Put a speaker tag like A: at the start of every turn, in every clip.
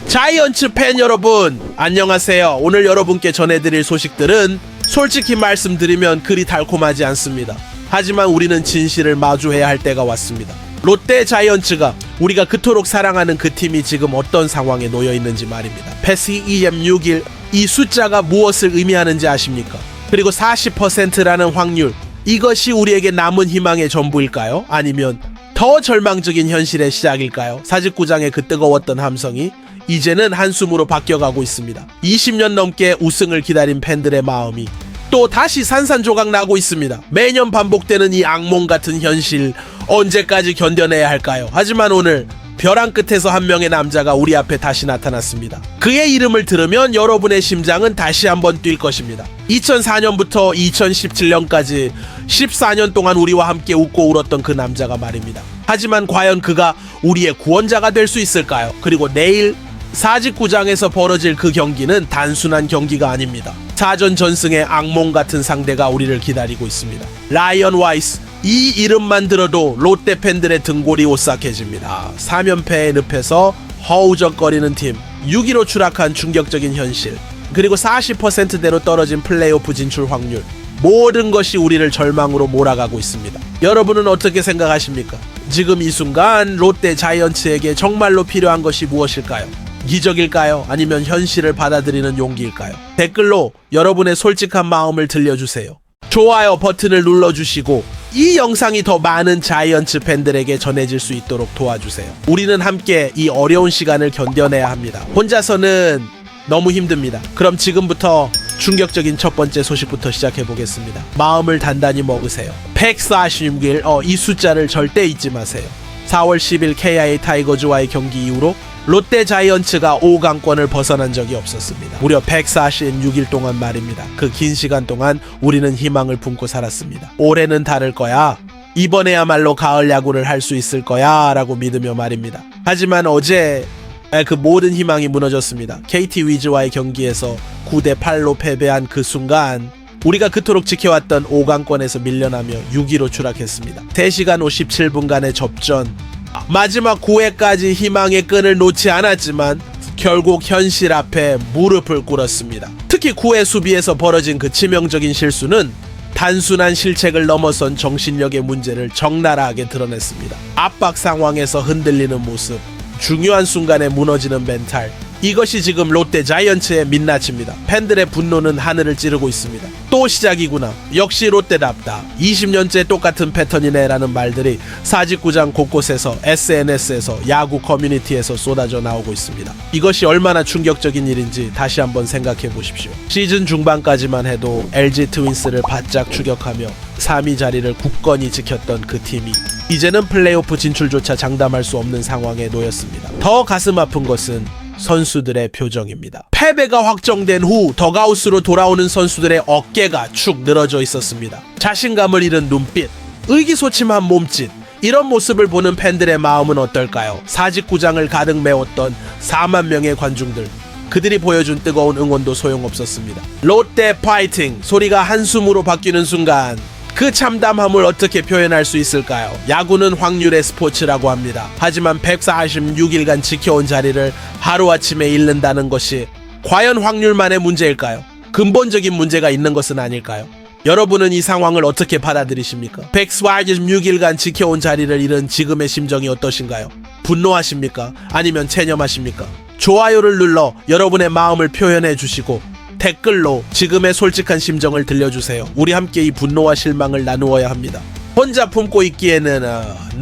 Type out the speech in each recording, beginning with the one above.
A: 자이언츠 팬 여러분, 안녕하세요. 오늘 여러분께 전해드릴 소식들은 솔직히 말씀드리면 그리 달콤하지 않습니다. 하지만 우리는 진실을 마주해야 할 때가 왔습니다. 롯데 자이언츠가 우리가 그토록 사랑하는 그 팀이 지금 어떤 상황에 놓여 있는지 말입니다. 패시 EM61, 이 숫자가 무엇을 의미하는지 아십니까? 그리고 40%라는 확률, 이것이 우리에게 남은 희망의 전부일까요? 아니면 더 절망적인 현실의 시작일까요? 사직구장의 그 뜨거웠던 함성이 이제는 한숨으로 바뀌어가고 있습니다. 20년 넘게 우승을 기다린 팬들의 마음이 또 다시 산산조각 나고 있습니다. 매년 반복되는 이 악몽 같은 현실, 언제까지 견뎌내야 할까요? 하지만 오늘 벼랑 끝에서 한 명의 남자가 우리 앞에 다시 나타났습니다. 그의 이름을 들으면 여러분의 심장은 다시 한번 뛸 것입니다. 2004년부터 2017년까지 14년 동안 우리와 함께 웃고 울었던 그 남자가 말입니다. 하지만 과연 그가 우리의 구원자가 될 수 있을까요? 그리고 내일 사직구장에서 벌어질 그 경기는 단순한 경기가 아닙니다. 사전 전승의 악몽 같은 상대가 우리를 기다리고 있습니다. 라이언 와이스, 이 이름만 들어도 롯데 팬들의 등골이 오싹해집니다. 3연패의 늪에서 허우적거리는 팀, 6위로 추락한 충격적인 현실, 그리고 40%대로 떨어진 플레이오프 진출 확률, 모든 것이 우리를 절망으로 몰아가고 있습니다. 여러분은 어떻게 생각하십니까? 지금 이 순간 롯데 자이언츠에게 정말로 필요한 것이 무엇일까요? 기적일까요? 아니면 현실을 받아들이는 용기일까요? 댓글로 여러분의 솔직한 마음을 들려주세요. 좋아요 버튼을 눌러주시고 이 영상이 더 많은 자이언츠 팬들에게 전해질 수 있도록 도와주세요. 우리는 함께 이 어려운 시간을 견뎌내야 합니다. 혼자서는 너무 힘듭니다. 그럼 지금부터 충격적인 첫 번째 소식부터 시작해 보겠습니다. 마음을 단단히 먹으세요. 146일, 이 숫자를 절대 잊지 마세요. 4월 10일 KIA 타이거즈와의 경기 이후로 롯데 자이언츠가 5강권을 벗어난 적이 없었습니다. 무려 146일 동안 말입니다. 그 긴 시간 동안 우리는 희망을 품고 살았습니다. 올해는 다를 거야. 이번에야말로 가을 야구를 할 수 있을 거야 라고 믿으며 말입니다. 하지만 어제 그 모든 희망이 무너졌습니다. KT 위즈와의 경기에서 9대8로 패배한 그 순간 우리가 그토록 지켜왔던 5강권에서 밀려나며 6위로 추락했습니다. 3시간 57분간의 접전, 마지막 9회까지 희망의 끈을 놓지 않았지만 결국 현실 앞에 무릎을 꿇었습니다. 특히 9회 수비에서 벌어진 그 치명적인 실수는 단순한 실책을 넘어선 정신력의 문제를 적나라하게 드러냈습니다. 압박 상황에서 흔들리는 모습, 중요한 순간에 무너지는 멘탈, 이것이 지금 롯데 자이언츠의 민낯입니다. 팬들의 분노는 하늘을 찌르고 있습니다. 또 시작이구나. 역시 롯데답다. 20년째 똑같은 패턴이네 라는 말들이 사직구장 곳곳에서, SNS에서, 야구 커뮤니티에서 쏟아져 나오고 있습니다. 이것이 얼마나 충격적인 일인지 다시 한번 생각해 보십시오. 시즌 중반까지만 해도 LG 트윈스를 바짝 추격하며 3위 자리를 굳건히 지켰던 그 팀이 이제는 플레이오프 진출조차 장담할 수 없는 상황에 놓였습니다. 더 가슴 아픈 것은 선수들의 표정입니다. 패배가 확정된 후 더가웃으로 돌아오는 선수들의 어깨가 축 늘어져 있었습니다. 자신감을 잃은 눈빛, 의기소침한 몸짓, 이런 모습을 보는 팬들의 마음은 어떨까요? 사직구장을 가득 메웠던 4만 명의 관중들, 그들이 보여준 뜨거운 응원도 소용없었습니다. 롯데 파이팅! 소리가 한숨으로 바뀌는 순간 그 참담함을 어떻게 표현할 수 있을까요? 야구는 확률의 스포츠라고 합니다. 하지만 146일간 지켜온 자리를 하루아침에 잃는다는 것이 과연 확률만의 문제일까요? 근본적인 문제가 있는 것은 아닐까요? 여러분은 이 상황을 어떻게 받아들이십니까? 146일간 지켜온 자리를 잃은 지금의 심정이 어떠신가요? 분노하십니까? 아니면 체념하십니까? 좋아요를 눌러 여러분의 마음을 표현해 주시고 댓글로 지금의 솔직한 심정을 들려주세요. 우리 함께 이 분노와 실망을 나누어야 합니다. 혼자 품고 있기에는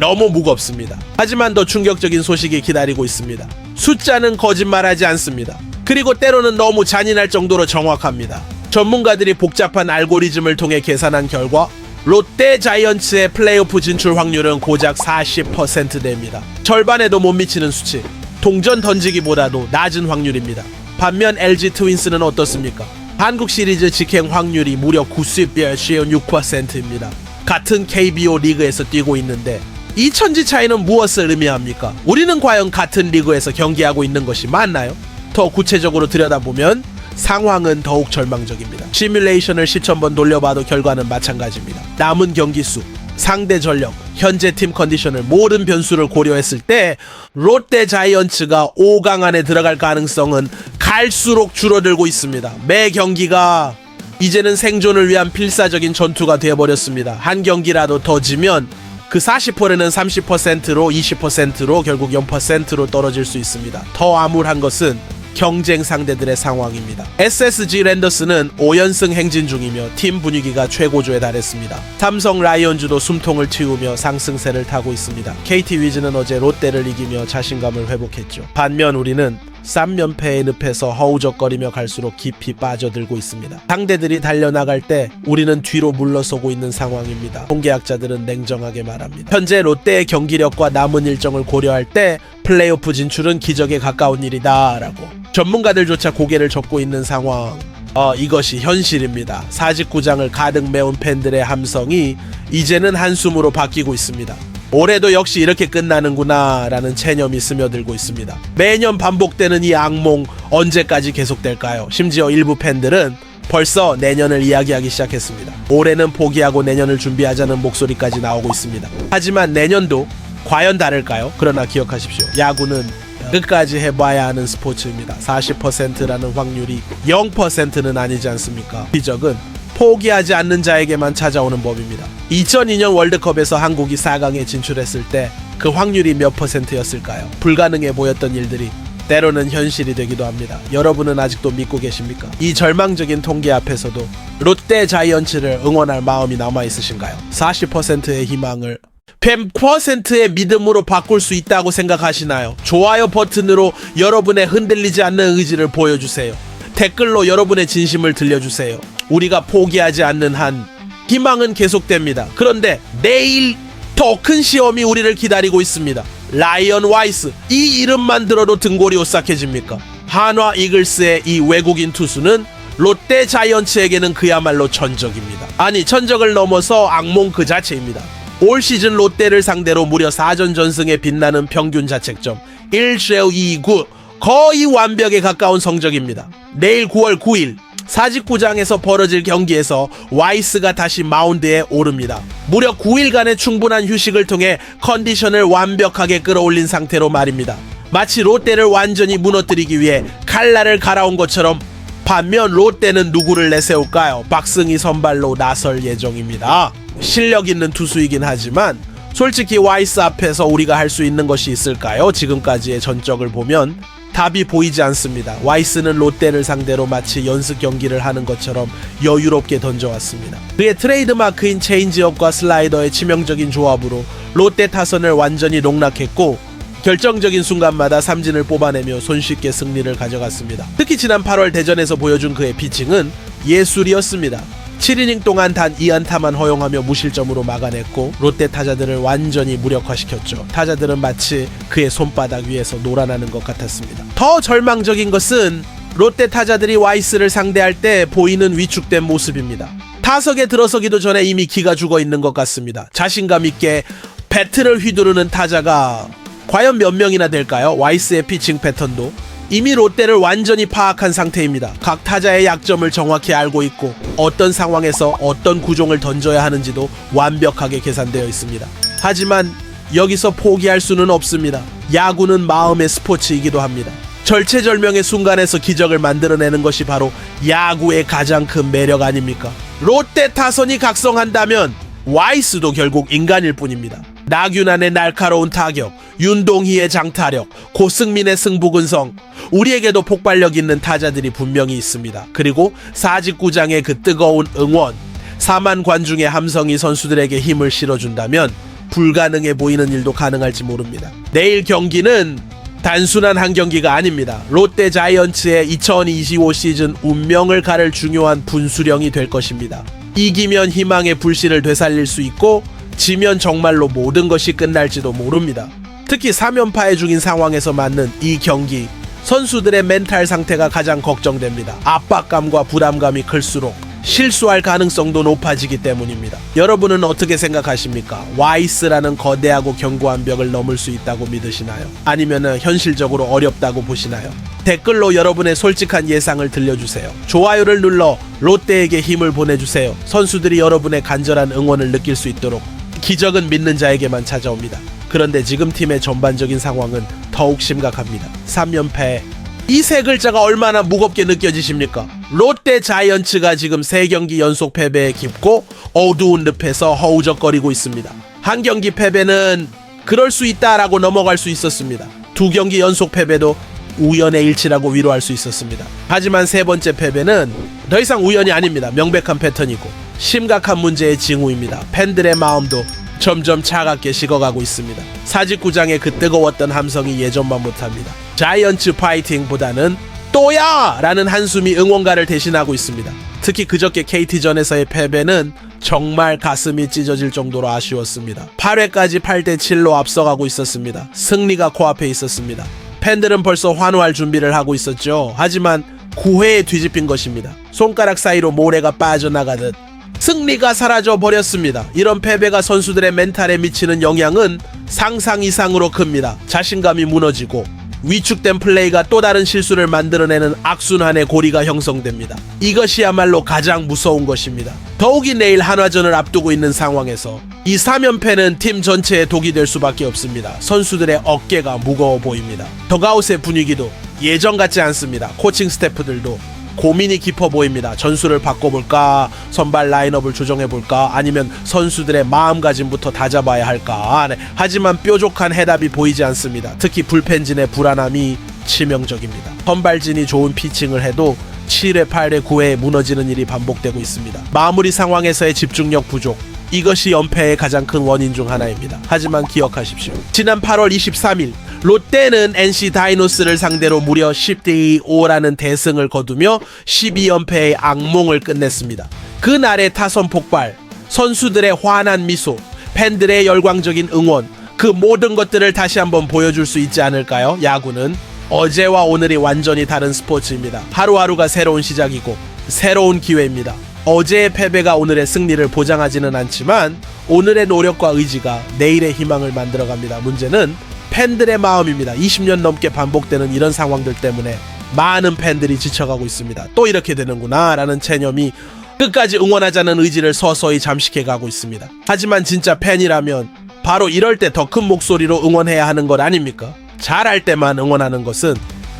A: 너무 무겁습니다. 하지만 더 충격적인 소식이 기다리고 있습니다. 숫자는 거짓말하지 않습니다. 그리고 때로는 너무 잔인할 정도로 정확합니다. 전문가들이 복잡한 알고리즘을 통해 계산한 결과 롯데 자이언츠의 플레이오프 진출 확률은 고작 40%대입니다. 절반에도 못 미치는 수치, 동전 던지기보다도 낮은 확률입니다. 반면 LG 트윈스는 어떻습니까? 한국 시리즈 직행 확률이 무려 96%입니다. 같은 KBO 리그에서 뛰고 있는데 이 천지 차이는 무엇을 의미합니까? 우리는 과연 같은 리그에서 경기하고 있는 것이 맞나요? 더 구체적으로 들여다보면 상황은 더욱 절망적입니다. 시뮬레이션을 10,000번 돌려봐도 결과는 마찬가지입니다. 남은 경기 수, 상대 전력, 현재 팀 컨디션을 모든 변수를 고려했을 때 롯데 자이언츠가 5강 안에 들어갈 가능성은 갈수록 줄어들고 있습니다. 매 경기가 이제는 생존을 위한 필사적인 전투가 되어버렸습니다. 한 경기라도 더 지면 그 40%는 30%로 20%로 결국 0%로 떨어질 수 있습니다. 더 암울한 것은 경쟁 상대들의 상황입니다. SSG 랜더스는 5연승 행진 중이며 팀 분위기가 최고조에 달했습니다. 삼성 라이온즈도 숨통을 틔우며 상승세를 타고 있습니다. KT 위즈는 어제 롯데를 이기며 자신감을 회복했죠. 반면 우리는 쌍면패의 늪에서 허우적거리며 갈수록 깊이 빠져들고 있습니다. 상대들이 달려나갈 때 우리는 뒤로 물러서고 있는 상황입니다. 통계학자들은 냉정하게 말합니다. 현재 롯데의 경기력과 남은 일정을 고려할 때 플레이오프 진출은 기적에 가까운 일이다 라고 전문가들조차 고개를 젓고 있는 상황. 이것이 현실입니다. 사직구장을 가득 메운 팬들의 함성이 이제는 한숨으로 바뀌고 있습니다. 올해도 역시 이렇게 끝나는구나 라는 체념이 스며들고 있습니다. 매년 반복되는 이 악몽 언제까지 계속될까요? 심지어 일부 팬들은 벌써 내년을 이야기하기 시작했습니다. 올해는 포기하고 내년을 준비하자는 목소리까지 나오고 있습니다. 하지만 내년도 과연 다를까요? 그러나 기억하십시오. 야구는 끝까지 해봐야 하는 스포츠입니다. 40%라는 확률이 0%는 아니지 않습니까? 기적은 포기하지 않는 자에게만 찾아오는 법입니다. 2002년 월드컵에서 한국이 4강에 진출했을 때 그 확률이 몇 %였을까요? 불가능해 보였던 일들이 때로는 현실이 되기도 합니다. 여러분은 아직도 믿고 계십니까? 이 절망적인 통계 앞에서도 롯데 자이언츠를 응원할 마음이 남아있으신가요? 40%의 희망을 100%의 믿음으로 바꿀 수 있다고 생각하시나요? 좋아요 버튼으로 여러분의 흔들리지 않는 의지를 보여주세요. 댓글로 여러분의 진심을 들려주세요. 우리가 포기하지 않는 한 희망은 계속됩니다. 그런데 내일 더 큰 시험이 우리를 기다리고 있습니다. 라이언 와이스, 이 이름만 들어도 등골이 오싹해집니까? 한화 이글스의 이 외국인 투수는 롯데 자이언츠에게는 그야말로 천적입니다. 아니, 천적을 넘어서 악몽 그 자체입니다. 올 시즌 롯데를 상대로 무려 4전 전승에 빛나는 평균 자책점 1.29, 거의 완벽에 가까운 성적입니다. 내일 9월 9일 사직구장에서 벌어질 경기에서 와이스가 다시 마운드에 오릅니다. 무려 9일간의 충분한 휴식을 통해 컨디션을 완벽하게 끌어올린 상태로 말입니다. 마치 롯데를 완전히 무너뜨리기 위해 칼날을 갈아온 것처럼. 반면 롯데는 누구를 내세울까요? 박승희 선발로 나설 예정입니다. 실력 있는 투수이긴 하지만 솔직히 와이스 앞에서 우리가 할 수 있는 것이 있을까요? 지금까지의 전적을 보면 답이 보이지 않습니다. 와이스는 롯데를 상대로 마치 연습 경기를 하는 것처럼 여유롭게 던져왔습니다. 그의 트레이드마크인 체인지업과 슬라이더의 치명적인 조합으로 롯데 타선을 완전히 농락했고 결정적인 순간마다 삼진을 뽑아내며 손쉽게 승리를 가져갔습니다. 특히 지난 8월 대전에서 보여준 그의 피칭은 예술이었습니다. 7이닝 동안 단 2안타만 허용하며 무실점으로 막아냈고 롯데 타자들을 완전히 무력화시켰죠. 타자들은 마치 그의 손바닥 위에서 놀아나는 것 같았습니다. 더 절망적인 것은 롯데 타자들이 와이스를 상대할 때 보이는 위축된 모습입니다. 타석에 들어서기도 전에 이미 기가 죽어 있는 것 같습니다. 자신감 있게 배트를 휘두르는 타자가 과연 몇 명이나 될까요? 와이스의 피칭 패턴도 이미 롯데를 완전히 파악한 상태입니다. 각 타자의 약점을 정확히 알고 있고 어떤 상황에서 어떤 구종을 던져야 하는지도 완벽하게 계산되어 있습니다. 하지만 여기서 포기할 수는 없습니다. 야구는 마음의 스포츠이기도 합니다. 절체절명의 순간에서 기적을 만들어내는 것이 바로 야구의 가장 큰 매력 아닙니까? 롯데 타선이 각성한다면 와이스도 결국 인간일 뿐입니다. 나균안의 날카로운 타격, 윤동희의 장타력, 고승민의 승부근성, 우리에게도 폭발력 있는 타자들이 분명히 있습니다. 그리고 사직구장의 그 뜨거운 응원, 4만 관중의 함성이 선수들에게 힘을 실어준다면 불가능해 보이는 일도 가능할지 모릅니다. 내일 경기는 단순한 한 경기가 아닙니다. 롯데 자이언츠의 2025 시즌 운명을 가를 중요한 분수령이 될 것입니다. 이기면 희망의 불씨를 되살릴 수 있고 지면 정말로 모든 것이 끝날지도 모릅니다. 특히 3연파의 중인 상황에서 맞는 이 경기, 선수들의 멘탈 상태가 가장 걱정됩니다. 압박감과 부담감이 클수록 실수할 가능성도 높아지기 때문입니다. 여러분은 어떻게 생각하십니까? 와이스라는 거대하고 견고한 벽을 넘을 수 있다고 믿으시나요? 아니면 현실적으로 어렵다고 보시나요? 댓글로 여러분의 솔직한 예상을 들려주세요. 좋아요를 눌러 롯데에게 힘을 보내주세요. 선수들이 여러분의 간절한 응원을 느낄 수 있도록 기적은 믿는 자에게만 찾아옵니다. 그런데 지금 팀의 전반적인 상황은 더욱 심각합니다. 3연패. 이 세 글자가 얼마나 무겁게 느껴지십니까? 롯데 자이언츠가 지금 3경기 연속 패배에 깊고 어두운 늪에서 허우적거리고 있습니다. 한 경기 패배는 그럴 수 있다라고 넘어갈 수 있었습니다. 2경기 연속 패배도 우연의 일치라고 위로할 수 있었습니다. 하지만 세 번째 패배는 더 이상 우연이 아닙니다. 명백한 패턴이고 심각한 문제의 징후입니다. 팬들의 마음도 점점 차갑게 식어가고 있습니다. 사직구장의 그 뜨거웠던 함성이 예전만 못합니다. 자이언츠 파이팅보다는 또야! 라는 한숨이 응원가를 대신하고 있습니다. 특히 그저께 KT전에서의 패배는 정말 가슴이 찢어질 정도로 아쉬웠습니다. 8회까지 8대7로 앞서가고 있었습니다. 승리가 코앞에 있었습니다. 팬들은 벌써 환호할 준비를 하고 있었죠. 하지만 9회에 뒤집힌 것입니다. 손가락 사이로 모래가 빠져나가듯 승리가 사라져 버렸습니다. 이런 패배가 선수들의 멘탈에 미치는 영향은 상상 이상으로 큽니다. 자신감이 무너지고 위축된 플레이가 또 다른 실수를 만들어내는 악순환의 고리가 형성됩니다. 이것이야말로 가장 무서운 것입니다. 더욱이 내일 한화전을 앞두고 있는 상황에서 이 3연패는 팀 전체에 독이 될 수밖에 없습니다. 선수들의 어깨가 무거워 보입니다. 더가웃의 분위기도 예전 같지 않습니다. 코칭 스태프들도 고민이 깊어 보입니다. 전술을 바꿔볼까? 선발 라인업을 조정해볼까? 아니면 선수들의 마음가짐부터 다잡아야 할까? 네. 하지만 뾰족한 해답이 보이지 않습니다. 특히 불펜진의 불안함이 치명적입니다. 선발진이 좋은 피칭을 해도 7회, 8회, 9회에 무너지는 일이 반복되고 있습니다. 마무리 상황에서의 집중력 부족, 이것이 연패의 가장 큰 원인 중 하나입니다. 하지만 기억하십시오. 지난 8월 23일 롯데는 NC 다이노스를 상대로 무려 10대 5라는 대승을 거두며 12연패의 악몽을 끝냈습니다. 그날의 타선 폭발, 선수들의 환한 미소, 팬들의 열광적인 응원, 그 모든 것들을 다시 한번 보여줄 수 있지 않을까요? 야구는 어제와 오늘이 완전히 다른 스포츠입니다. 하루하루가 새로운 시작이고 새로운 기회입니다. 어제의 패배가 오늘의 승리를 보장하지는 않지만 오늘의 노력과 의지가 내일의 희망을 만들어갑니다. 문제는 팬들의 마음입니다. 20년 넘게 반복되는 이런 상황들 때문에 많은 팬들이 지쳐가고 있습니다. 또 이렇게 되는구나 라는 체념이 끝까지 응원하자는 의지를 서서히 잠식해가고 있습니다. 하지만 진짜 팬이라면 바로 이럴 때 더 큰 목소리로 응원해야 하는 것 아닙니까? 잘할 때만 응원하는 것은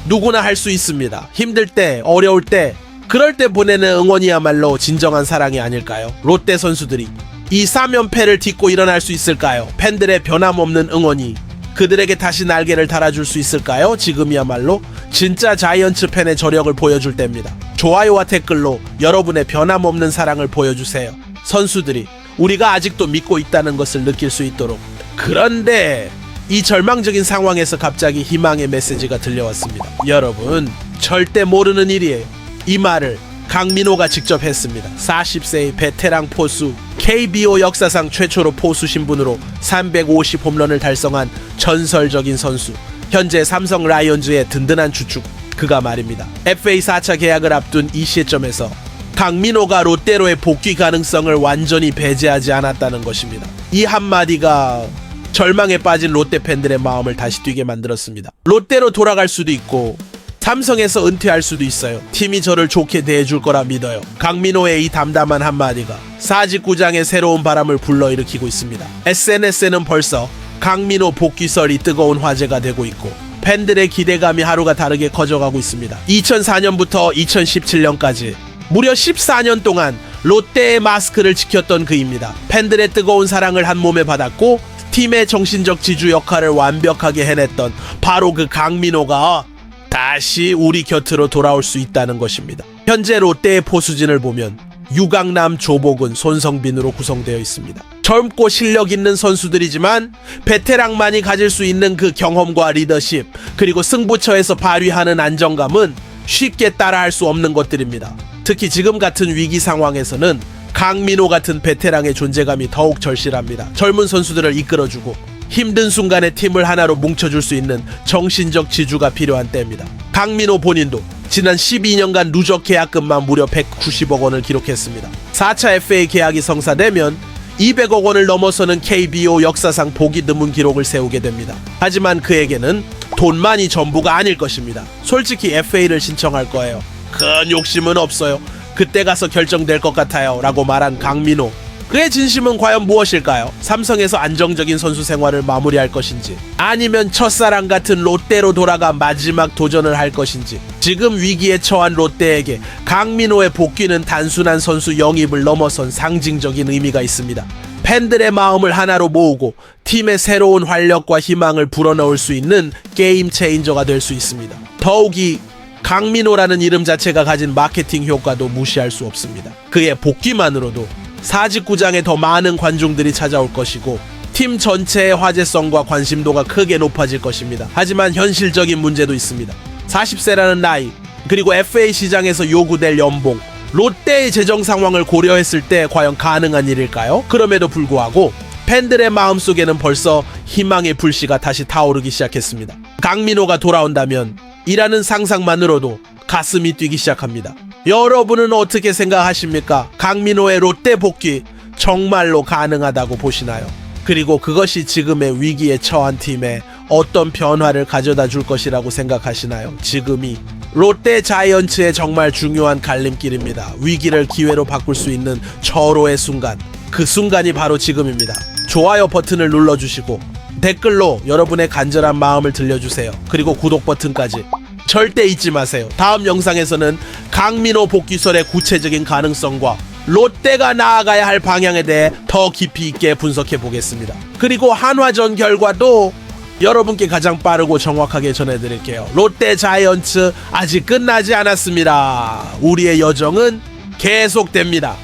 A: 누구나 할 수 있습니다. 힘들 때, 어려울 때, 그럴 때 보내는 응원이야말로 진정한 사랑이 아닐까요? 롯데 선수들이 이 3연패를 딛고 일어날 수 있을까요? 팬들의 변함없는 응원이 그들에게 다시 날개를 달아줄 수 있을까요? 지금이야말로 진짜 자이언츠 팬의 저력을 보여줄 때입니다. 좋아요와 댓글로 여러분의 변함없는 사랑을 보여주세요. 선수들이 우리가 아직도 믿고 있다는 것을 느낄 수 있도록. 그런데 이 절망적인 상황에서 갑자기 희망의 메시지가 들려왔습니다. 여러분, 절대 모르는 일이에요. 이 말을 강민호가 직접 했습니다. 40세의 베테랑 포수, KBO 역사상 최초로 포수 신분으로 350 홈런을 달성한 전설적인 선수, 현재 삼성 라이온즈의 든든한 주축, 그가 말입니다. FA 4차 계약을 앞둔 이 시점에서 강민호가 롯데로의 복귀 가능성을 완전히 배제하지 않았다는 것입니다. 이 한마디가 절망에 빠진 롯데 팬들의 마음을 다시 뛰게 만들었습니다. 롯데로 돌아갈 수도 있고 삼성에서 은퇴할 수도 있어요. 팀이 저를 좋게 대해줄 거라 믿어요. 강민호의 이 담담한 한마디가 사직구장의 새로운 바람을 불러일으키고 있습니다. SNS에는 벌써 강민호 복귀설이 뜨거운 화제가 되고 있고 팬들의 기대감이 하루가 다르게 커져가고 있습니다. 2004년부터 2017년까지 무려 14년 동안 롯데의 마스크를 지켰던 그입니다. 팬들의 뜨거운 사랑을 한 몸에 받았고 팀의 정신적 지주 역할을 완벽하게 해냈던 바로 그 강민호가 다시 우리 곁으로 돌아올 수 있다는 것입니다. 현재 롯데의 포수진을 보면 유강남, 조복은, 손성빈으로 구성되어 있습니다. 젊고 실력 있는 선수들이지만 베테랑만이 가질 수 있는 그 경험과 리더십, 그리고 승부처에서 발휘하는 안정감은 쉽게 따라할 수 없는 것들입니다. 특히 지금 같은 위기 상황에서는 강민호 같은 베테랑의 존재감이 더욱 절실합니다. 젊은 선수들을 이끌어주고 힘든 순간에 팀을 하나로 뭉쳐줄 수 있는 정신적 지주가 필요한 때입니다. 강민호 본인도 지난 12년간 누적 계약금만 무려 190억 원을 기록했습니다. 4차 FA 계약이 성사되면 200억 원을 넘어서는 KBO 역사상 보기 드문 기록을 세우게 됩니다. 하지만 그에게는 돈만이 전부가 아닐 것입니다. 솔직히 FA를 신청할 거예요. 큰 욕심은 없어요. 그때 가서 결정될 것 같아요 라고 말한 강민호. 그의 진심은 과연 무엇일까요? 삼성에서 안정적인 선수 생활을 마무리할 것인지, 아니면 첫사랑 같은 롯데로 돌아가 마지막 도전을 할 것인지. 지금 위기에 처한 롯데에게 강민호의 복귀는 단순한 선수 영입을 넘어선 상징적인 의미가 있습니다. 팬들의 마음을 하나로 모으고 팀의 새로운 활력과 희망을 불어넣을 수 있는 게임 체인저가 될 수 있습니다. 더욱이 강민호라는 이름 자체가 가진 마케팅 효과도 무시할 수 없습니다. 그의 복귀만으로도 사직구장에 더 많은 관중들이 찾아올 것이고 팀 전체의 화제성과 관심도가 크게 높아질 것입니다. 하지만 현실적인 문제도 있습니다. 40세라는 나이, 그리고 FA 시장에서 요구될 연봉, 롯데의 재정 상황을 고려했을 때 과연 가능한 일일까요? 그럼에도 불구하고 팬들의 마음속에는 벌써 희망의 불씨가 다시 타오르기 시작했습니다. 강민호가 돌아온다면 이라는 상상만으로도 가슴이 뛰기 시작합니다. 여러분은 어떻게 생각하십니까? 강민호의 롯데 복귀 정말로 가능하다고 보시나요? 그리고 그것이 지금의 위기에 처한 팀에 어떤 변화를 가져다 줄 것이라고 생각하시나요? 지금이 롯데 자이언츠의 정말 중요한 갈림길입니다. 위기를 기회로 바꿀 수 있는 절호의 순간, 그 순간이 바로 지금입니다. 좋아요 버튼을 눌러주시고 댓글로 여러분의 간절한 마음을 들려주세요. 그리고 구독 버튼까지 절대 잊지 마세요. 다음 영상에서는 강민호 복귀설의 구체적인 가능성과 롯데가 나아가야 할 방향에 대해 더 깊이 있게 분석해 보겠습니다. 그리고 한화전 결과도 여러분께 가장 빠르고 정확하게 전해드릴게요. 롯데 자이언츠 아직 끝나지 않았습니다. 우리의 여정은 계속됩니다.